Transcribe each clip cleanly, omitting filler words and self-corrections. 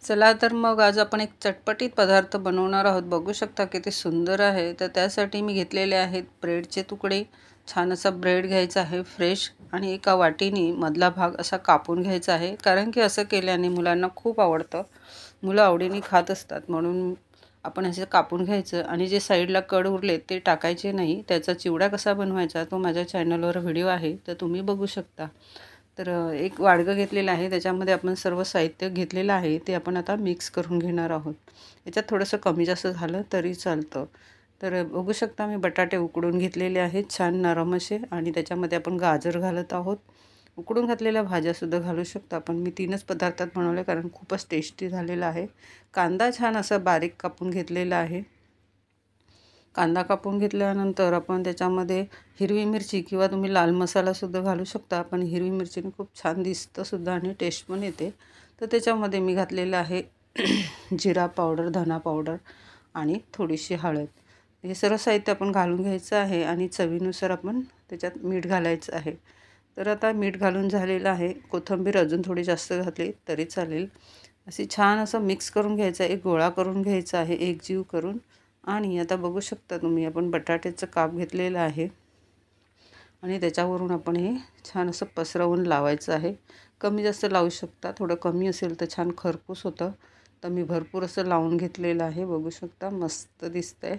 चला तर मग आज आपण एक चटपटीत पदार्थ बनवणार आहोत। बघू शकता किती सुंदर आहे। तर त्यासाठी मी घेतलेले आहेत ब्रेडचे तुकडे। छान असा ब्रेड घ्यायचा आहे फ्रेश आणि एका वाटीने मधला भाग असा कापून घ्यायचा आहे, कारण की असं केल्याने मुलांना खूप आवडतं, मुलं आवडीने खात असतात। म्हणून आपण असे कापून घ्यायचं आणि जे साईडला कड उरले ते टाकायचे नाही। त्याचा चिवडा कसा बनवायचा तो माझ्या चॅनलवर व्हिडिओ आहे, तर तुम्ही बघू शकता। तर एक वाडगं घेतलेलं आहे, त्याच्यामध्ये आपण सर्व साहित्य घेतलेलं आहे ते आपण आता मिक्स करून घेणार आहोत। याच्यात थोडंसं कमी जास्त झालं तरी चालतं। तर बघू शकता मी बटाटे उकडून घेतलेले आहेत छान नरम असे, आणि त्याच्यामध्ये आपण गाजर घालत आहोत। उकडून घातलेल्या भाज्यासुद्धा घालू शकता आपण। मी 3च पदार्थात बनवले कारण खूपच टेस्टी झालेला आहे। कांदा छान असा बारीक कापून घेतलेला आहे। कांदा कापून घेतल्यानंतर आपण त्याच्यामध्ये हिरवी मिरची किंवा तुम्ही लाल मसालासुद्धा घालू शकता, पण हिरवी मिरचीने खूप छान दिसतं सुद्धा आणि टेस्ट पण येते। तर त्याच्यामध्ये मी घातलेलं आहे जिरा पावडर, धना पावडर आणि थोडीशी हळद। हे सर्व साहित्य आपण घालून घ्यायचं आहे आणि चवीनुसार आपण त्याच्यात मीठ घालायचं आहे। तर आता मीठ घालून झालेलं आहे। कोथिंबीर अजून थोडी जास्त घातली तरी चालेल। अशी छान असं मिक्स करून घ्यायचं आहे, एक गोळा करून घ्यायचा आहे एकजीव करून। आणि आता बघू शकता तुम्ही आपण बटाट्याचं काप घेतलेलं आहे आणि त्याच्यावरून आपण हे छान असं पसरवून लावायचं आहे। कमी जास्त लावू शकता, थोडं कमी असेल तर छान खरपूस होतं। तर मी भरपूर असं लावून घेतलेलं आहे, बघू शकता मस्त दिसतंय।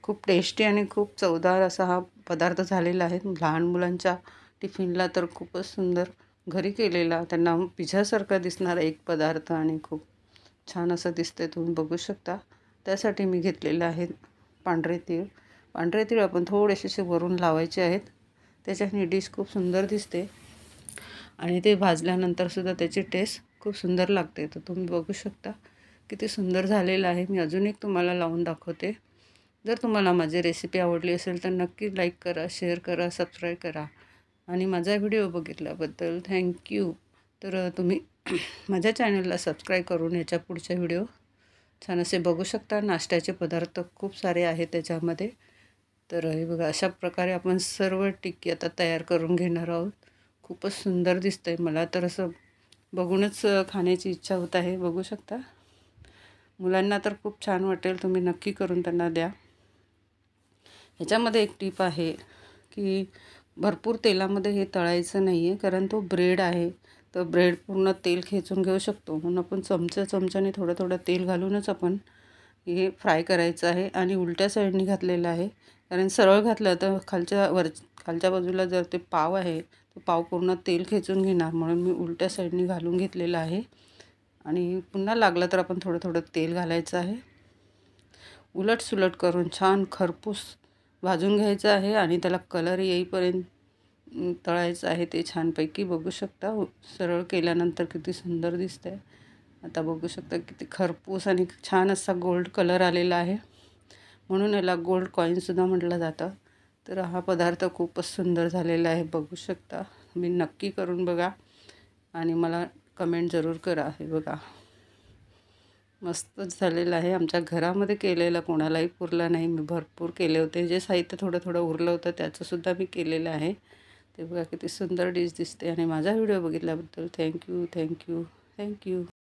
खूप टेस्टी आणि खूप चवदार असा हा पदार्थ झालेला आहे। लहान मुलांच्या टिफिनला तर खूपच सुंदर, घरी केलेला त्यांना पिझ्झासारखा दिसणारा एक पदार्थ आणि खूप छान असं दिसतंय, तुम्ही बघू शकता। त्यासाठी मी घेतलेलं आहे पांढरे तीळ। पांढरे तीळ आपण थोडेसे वरून लावायचे आहेत, त्याच्याने डिश खूप सुंदर दिसते आणि ते भाजल्यानंतर सुद्धा त्याची टेस्ट खूप सुंदर लागते। तर तुम्ही बघू शकता किती सुंदर झालेलं आहे। मी अजून एक तुम्हाला लावून दाखवते। जर तुम्हाला माझी रेसिपी आवडली असेल तर नक्की लाईक करा, शेअर करा, सबस्क्राईब करा आणि माझा व्हिडिओ बघितल्याबद्दल थँक्यू। तर तुम्ही माझ्या चॅनलला सबस्क्राईब करून याच्या पुढच्या व्हिडिओ छान असे बघू शकता। नाश्त्याचे पदार्थ खूप सारे आहेत त्याच्यामध्ये। तर हे बघा अशा प्रकारे आपण सर्व टिक्की आता तयार करून घेणार आहोत। खूपच सुंदर दिसतंय, मला तर असं बघूनच खाण्याची इच्छा होत आहे, बघू शकता। मुलांना तर खूप छान वाटेल, तुम्ही नक्की करून त्यांना द्या। ह्याच्यामध्ये एक टीप आहे की भरपूर तेलामध्ये हे तळायचं नाही आहे, कारण तो ब्रेड आहे तर ब्रेड पूर्ण तेल खेचून घेऊ शकतो। म्हणून आपण चमच्याने थोडं थोडं तेल घालूनच आपण हे फ्राय करायचं आहे आणि उलट्या साईडने घातलेलं आहे, कारण सरळ घातलं तर खालच्या बाजूला जर ते पाव आहे तो पाव पूर्ण तेल खेचून घेणार। म्हणून मी उलट्या साईडने घालून घेतलेलं आहे आणि पुन्हा लागलं तर आपण थोडं थोडं तेल घालायचं आहे। उलटसुलट करून छान खरपूस भाजून घ्यायचं आहे आणि त्याला कलर येईपर्यंत तळायचं आहे ते छानपैकी। बघू शकता सरळ केल्यानंतर किती सुंदर दिसतंय। आता बघू शकता किती खरपूस आणि छान असा गोल्ड कलर आलेला आहे, म्हणून याला गोल्ड कॉईनसुद्धा म्हटलं जातं। तर हा पदार्थ खूपच सुंदर झालेला आहे, बघू शकता। तुम्ही नक्की करून बघा आणि मला कमेंट जरूर करा। हे बघा मस्तच झालेलं आहे। आमच्या घरामध्ये केलेलं कोणालाही पुरलं नाही, मी भरपूर केले होते। जे साहित्य थोडं थोडं उरलं होतं त्याचंसुद्धा मी केलेलं आहे। ते बघा किती सुंदर डिश दिसते आणि माझा व्हिडिओ बघितल्याबद्दल थँक्यू, थँक्यू, थँक्यू।